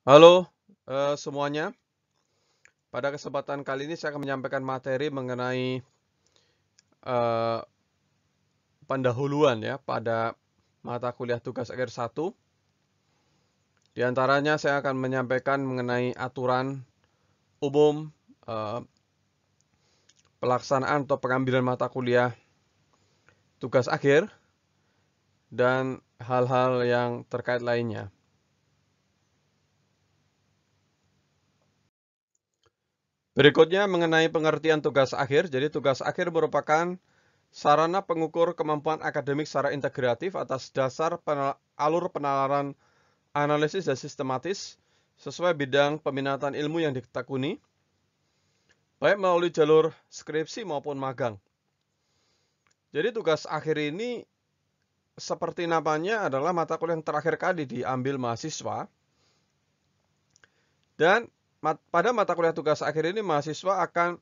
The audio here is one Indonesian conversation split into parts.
Halo semuanya, pada kesempatan kali ini saya akan menyampaikan materi mengenai eh, pendahuluan ya pada mata kuliah tugas akhir 1. Di antaranya saya akan menyampaikan mengenai aturan umum eh, pelaksanaan atau pengambilan mata kuliah tugas akhir dan hal-hal yang terkait lainnya. Berikutnya mengenai pengertian tugas akhir. Jadi tugas akhir merupakan sarana pengukur kemampuan akademik secara integratif atas dasar alur penalaran analisis dan sistematis sesuai bidang peminatan ilmu yang ditekuni, baik melalui jalur skripsi maupun magang. Jadi tugas akhir ini seperti namanya adalah mata kuliah yang terakhir kali diambil mahasiswa, dan pada mata kuliah tugas akhir ini mahasiswa akan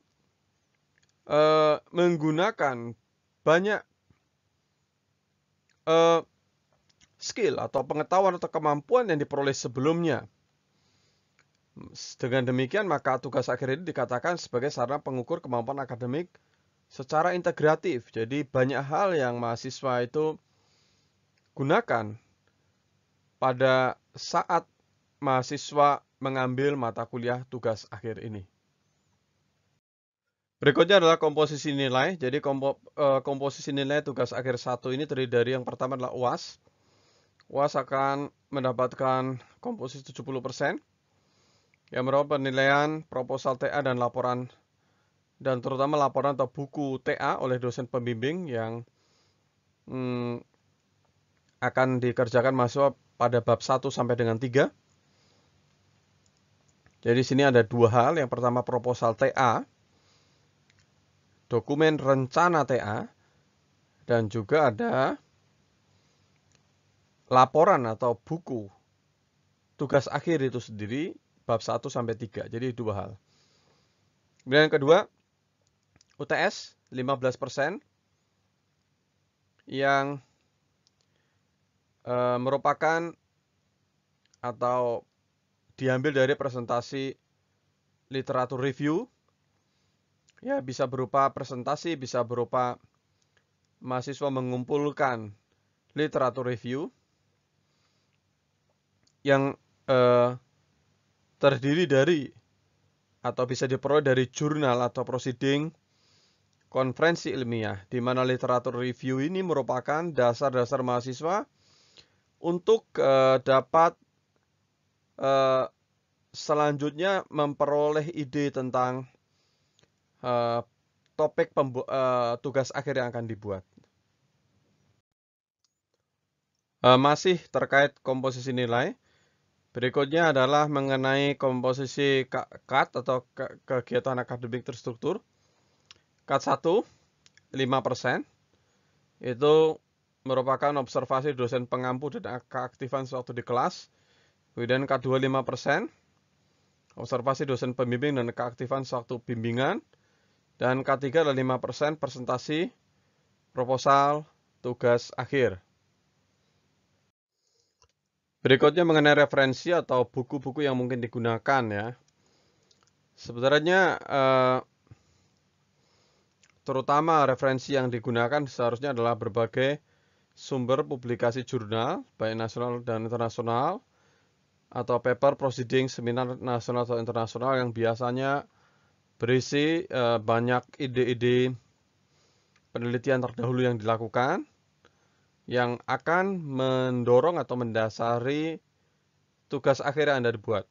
menggunakan banyak skill atau pengetahuan atau kemampuan yang diperoleh sebelumnya. Dengan demikian, maka tugas akhir ini dikatakan sebagai sarana pengukur kemampuan akademik secara integratif. Jadi banyak hal yang mahasiswa itu gunakan pada saat mahasiswa mengambil mata kuliah tugas akhir ini. Berikutnya adalah komposisi nilai. Jadi komposisi nilai tugas akhir 1 ini terdiri dari yang pertama adalah UAS. UAS akan mendapatkan komposisi 70%. Yang merupakan penilaian proposal TA dan laporan, dan terutama laporan atau buku TA oleh dosen pembimbing yang akan dikerjakan mahasiswa pada bab 1 sampai dengan 3. Jadi sini ada dua hal. Yang pertama proposal TA, dokumen rencana TA, dan juga ada laporan atau buku tugas akhir itu sendiri bab 1 sampai 3. Jadi dua hal. Kemudian yang kedua, UTS 15% yang merupakan atau diambil dari presentasi literatur review. Ya, bisa berupa presentasi, bisa berupa mahasiswa mengumpulkan literatur review yang terdiri dari atau bisa diperoleh dari jurnal atau proceeding konferensi ilmiah, di mana literatur review ini merupakan dasar-dasar mahasiswa untuk dapat selanjutnya memperoleh ide tentang topik tugas akhir yang akan dibuat. Masih terkait komposisi nilai. Berikutnya adalah mengenai komposisi KAT atau kegiatan akademik terstruktur. KAT 1, 5%. Itu merupakan observasi dosen pengampu dan keaktifan sewaktu di kelas. Kemudian K2, 5%. Observasi dosen pembimbing dan keaktifan sewaktu bimbingan. Dan K3 adalah 5% presentasi proposal tugas akhir. Berikutnya mengenai referensi atau buku-buku yang mungkin digunakan ya. Sebenarnya terutama referensi yang digunakan seharusnya adalah berbagai sumber publikasi jurnal, baik nasional dan internasional, atau paper proceeding seminar nasional atau internasional yang biasanya berisi banyak ide-ide penelitian terdahulu yang dilakukan, yang akan mendorong atau mendasari tugas akhir yang Anda buat.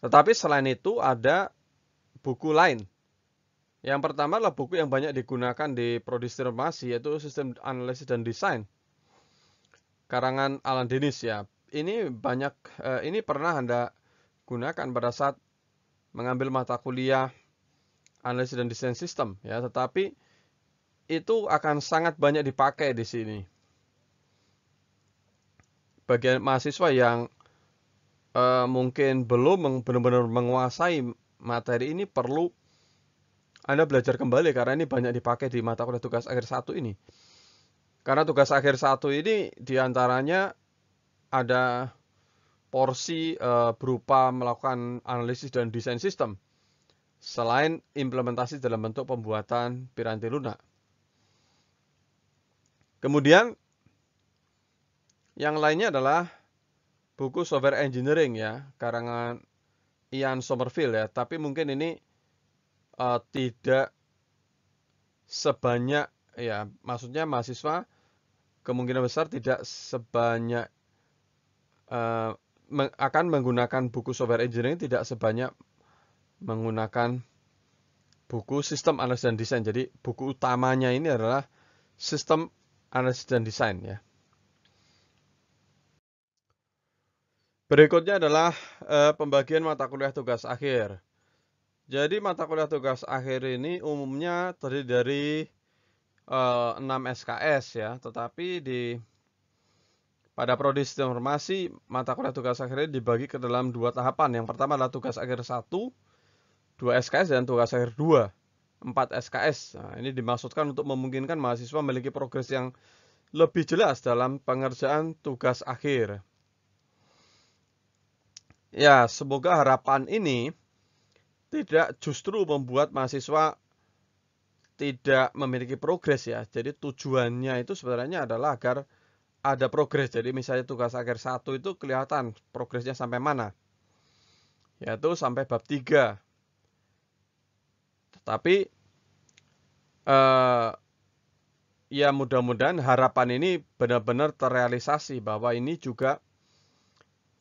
Tetapi selain itu ada buku lain. Yang pertama adalah buku yang banyak digunakan di prodi farmasi, yaitu Sistem Analisis dan Desain, karangan Alan Dennis ya. Ini pernah Anda gunakan pada saat mengambil mata kuliah analisis dan desain sistem ya, tetapi itu akan sangat banyak dipakai di sini. Bagi mahasiswa yang mungkin belum benar-benar menguasai materi ini, perlu Anda belajar kembali karena ini banyak dipakai di mata kuliah tugas akhir 1 ini. Karena tugas akhir 1 ini diantaranya ada porsi berupa melakukan analisis dan desain sistem, selain implementasi dalam bentuk pembuatan piranti lunak. Kemudian yang lainnya adalah buku Software Engineering ya, karangan Ian Sommerville ya, tapi mungkin ini tidak sebanyak ya, maksudnya mahasiswa kemungkinan besar tidak sebanyak akan menggunakan buku Software Engineering tidak sebanyak menggunakan buku Sistem Analisis dan Desain. Jadi buku utamanya ini adalah Sistem Analisis dan Desain ya. Berikutnya adalah pembagian mata kuliah tugas akhir. Jadi mata kuliah tugas akhir ini umumnya terdiri dari 6 SKS ya, tetapi pada prodi sistem informasi mata kuliah tugas akhir ini dibagi ke dalam 2 tahapan. Yang pertama adalah tugas akhir 1, 2 SKS dan tugas akhir 2, 4 SKS. Nah, ini dimaksudkan untuk memungkinkan mahasiswa memiliki progres yang lebih jelas dalam pengerjaan tugas akhir. Ya, semoga harapan ini tidak justru membuat mahasiswa tidak memiliki progres ya. Jadi tujuannya itu sebenarnya adalah agar ada progres. Jadi misalnya tugas akhir 1 itu kelihatan progresnya sampai mana. Yaitu sampai bab 3. Tetapi ya mudah-mudahan harapan ini benar-benar terrealisasi bahwa ini juga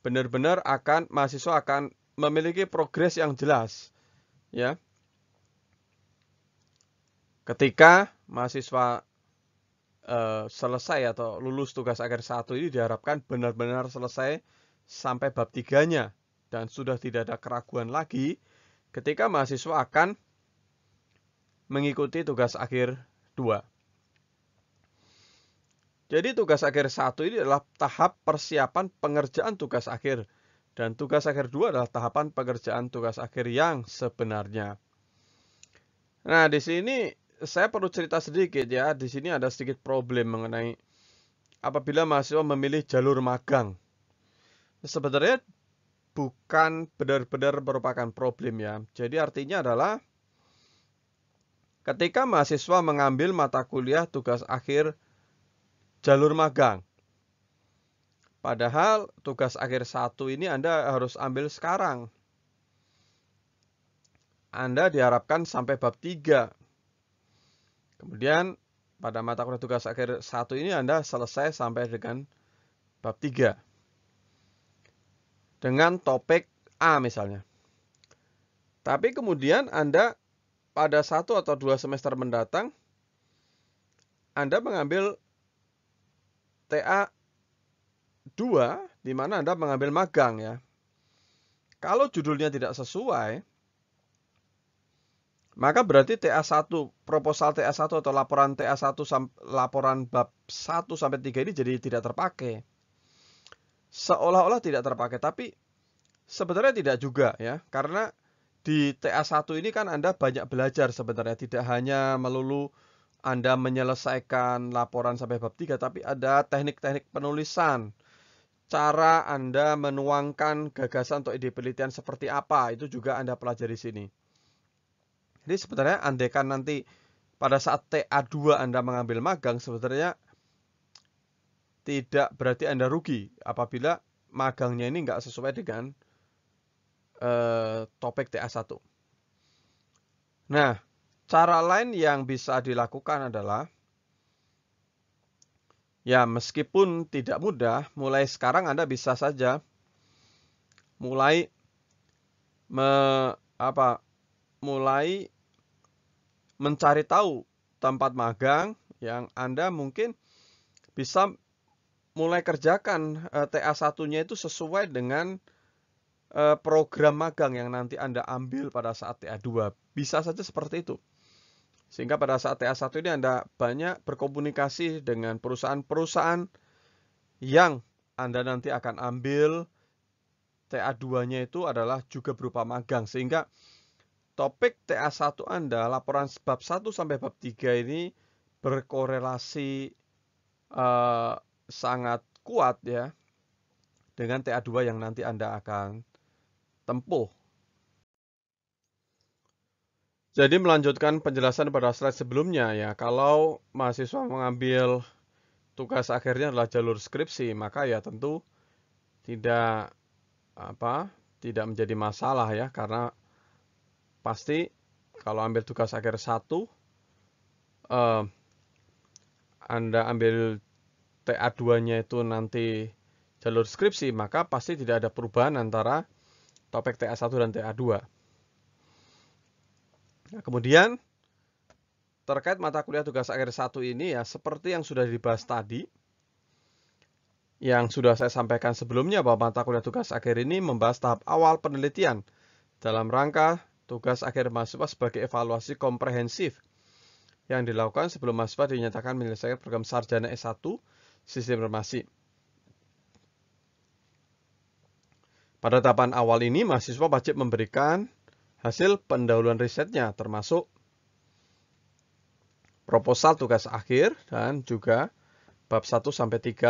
benar-benar mahasiswa akan memiliki progres yang jelas ya. Ketika mahasiswa selesai atau lulus tugas akhir 1 ini diharapkan benar-benar selesai sampai bab 3-nya dan sudah tidak ada keraguan lagi ketika mahasiswa akan mengikuti tugas akhir 2. Jadi tugas akhir 1 ini adalah tahap persiapan pengerjaan tugas akhir dan tugas akhir 2 adalah tahapan pengerjaan tugas akhir yang sebenarnya. Nah, di sini saya perlu cerita sedikit ya. Di sini ada sedikit problem mengenai apabila mahasiswa memilih jalur magang. Sebenarnya bukan benar-benar merupakan problem ya. Jadi artinya adalah ketika mahasiswa mengambil mata kuliah tugas akhir jalur magang. Padahal tugas akhir 1 ini Anda harus ambil sekarang. Anda diharapkan sampai bab 3. Kemudian pada mata kuliah tugas akhir 1 ini Anda selesai sampai dengan bab 3. Dengan topik A misalnya. Tapi kemudian Anda pada 1 atau 2 semester mendatang Anda mengambil TA 2 di mana Anda mengambil magang ya. Kalau judulnya tidak sesuai, maka berarti TA1, proposal TA1 atau laporan TA1 laporan bab 1 sampai 3 ini jadi tidak terpakai. Seolah-olah tidak terpakai, tapi sebenarnya tidak juga ya. Karena di TA1 ini kan Anda banyak belajar sebenarnya, tidak hanya melulu Anda menyelesaikan laporan sampai bab 3, tapi ada teknik-teknik penulisan. Cara Anda menuangkan gagasan atau ide penelitian seperti apa, itu juga Anda pelajari di sini. Jadi sebenarnya andaikan nanti pada saat TA2 Anda mengambil magang, sebenarnya tidak berarti Anda rugi apabila magangnya ini nggak sesuai dengan topik TA1. Nah, cara lain yang bisa dilakukan adalah ya, meskipun tidak mudah, mulai sekarang Anda bisa saja mulai mencari tahu tempat magang yang Anda mungkin bisa mulai kerjakan TA1-nya itu sesuai dengan program magang yang nanti Anda ambil pada saat TA2. Bisa saja seperti itu. Sehingga pada saat TA1 ini Anda banyak berkomunikasi dengan perusahaan-perusahaan yang Anda nanti akan ambil TA2-nya itu adalah juga berupa magang. Sehingga topik TA1 Anda, laporan bab 1 sampai bab 3 ini berkorelasi sangat kuat ya dengan TA2 yang nanti Anda akan tempuh. Jadi melanjutkan penjelasan pada slide sebelumnya ya, kalau mahasiswa mengambil tugas akhirnya adalah jalur skripsi, maka ya tentu tidak tidak menjadi masalah ya, karena pasti kalau ambil tugas akhir 1, Anda ambil TA2-nya itu nanti jalur skripsi, maka pasti tidak ada perubahan antara topik TA1 dan TA2. Nah, kemudian terkait mata kuliah tugas akhir 1 ini ya, seperti yang sudah dibahas tadi, yang sudah saya sampaikan sebelumnya bahwa mata kuliah tugas akhir ini membahas tahap awal penelitian dalam rangka tugas akhir mahasiswa sebagai evaluasi komprehensif yang dilakukan sebelum mahasiswa dinyatakan menyelesaikan program sarjana S1 Sistem Informasi. Pada tahapan awal ini, mahasiswa wajib memberikan hasil pendahuluan risetnya, termasuk proposal tugas akhir dan juga bab 1-3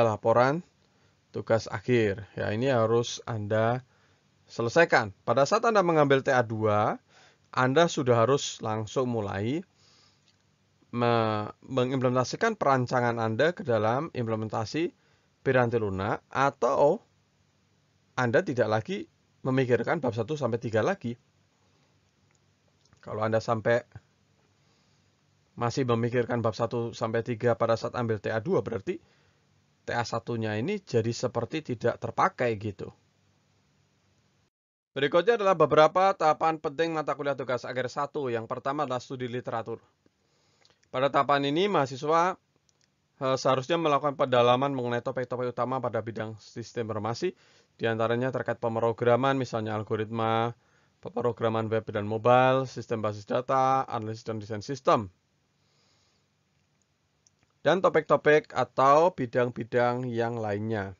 laporan tugas akhir. Ya, ini harus Anda selesaikan. Pada saat Anda mengambil TA2, Anda sudah harus langsung mulai mengimplementasikan perancangan Anda ke dalam implementasi Piranti Lunak, atau Anda tidak lagi memikirkan bab 1-3 lagi. Kalau Anda sampai masih memikirkan bab 1-3 pada saat ambil TA2, berarti TA1-nya ini jadi seperti tidak terpakai gitu. Berikutnya adalah beberapa tahapan penting mata kuliah tugas akhir 1. Yang pertama adalah studi literatur. Pada tahapan ini, mahasiswa seharusnya melakukan pendalaman mengenai topik-topik utama pada bidang sistem informasi, diantaranya terkait pemrograman, misalnya algoritma, pemrograman web dan mobile, sistem basis data, analisis dan desain sistem, dan topik-topik atau bidang-bidang yang lainnya.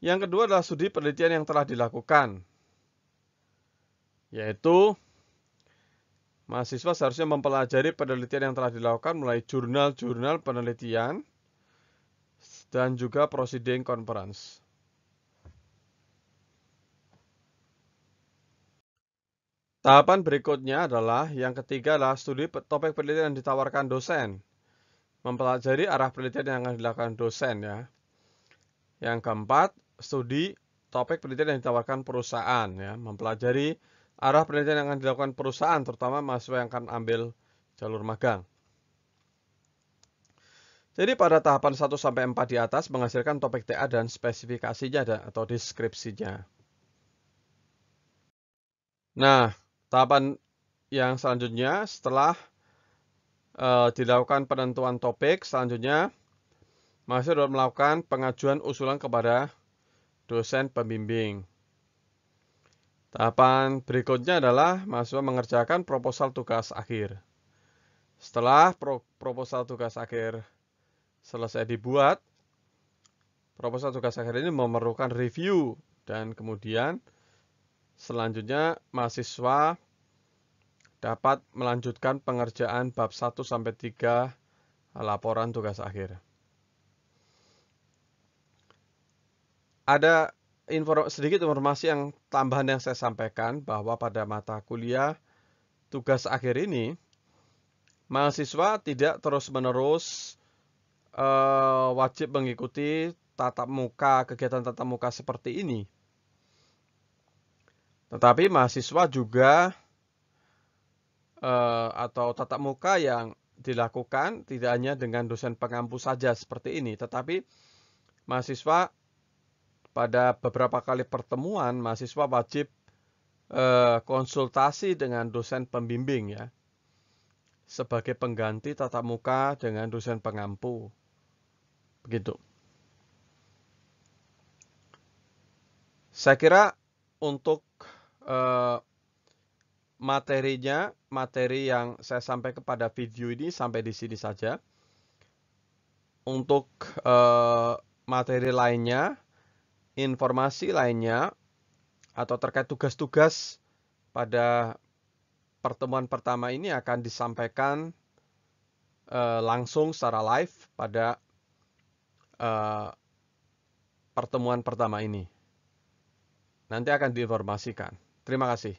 Yang kedua adalah studi penelitian yang telah dilakukan, yaitu mahasiswa seharusnya mempelajari penelitian yang telah dilakukan mulai jurnal-jurnal penelitian dan juga proceeding conference. Tahapan berikutnya adalah yang ketiga adalah studi topik penelitian yang ditawarkan dosen. Mempelajari arah penelitian yang akan dilakukan dosen ya. Yang keempat, studi topik penelitian yang ditawarkan perusahaan ya. Mempelajari arah penelitian yang akan dilakukan perusahaan, terutama mahasiswa yang akan ambil jalur magang. Jadi pada tahapan 1-4 di atas menghasilkan topik TA dan spesifikasinya atau deskripsinya. Nah, tahapan yang selanjutnya setelah dilakukan penentuan topik, selanjutnya mahasiswa dapat melakukan pengajuan usulan kepada dosen pembimbing. Tahapan berikutnya adalah mahasiswa mengerjakan proposal tugas akhir. Setelah proposal tugas akhir selesai dibuat, proposal tugas akhir ini memerlukan review dan kemudian selanjutnya mahasiswa dapat melanjutkan pengerjaan bab 1-3 laporan tugas akhir. Ada sedikit informasi yang tambahan yang saya sampaikan bahwa pada mata kuliah tugas akhir ini, mahasiswa tidak terus-menerus wajib mengikuti kegiatan tatap muka seperti ini. Tetapi mahasiswa juga atau tatap muka yang dilakukan tidak hanya dengan dosen pengampu saja seperti ini, tetapi mahasiswa pada beberapa kali pertemuan, mahasiswa wajib konsultasi dengan dosen pembimbing ya, sebagai pengganti tatap muka dengan dosen pengampu. Begitu. Saya kira untuk materi yang saya sampaikan pada video ini sampai di sini saja. Untuk materi lainnya, informasi lainnya, atau terkait tugas-tugas pada pertemuan pertama ini akan disampaikan langsung secara live pada pertemuan pertama ini. Nanti akan diinformasikan. Terima kasih.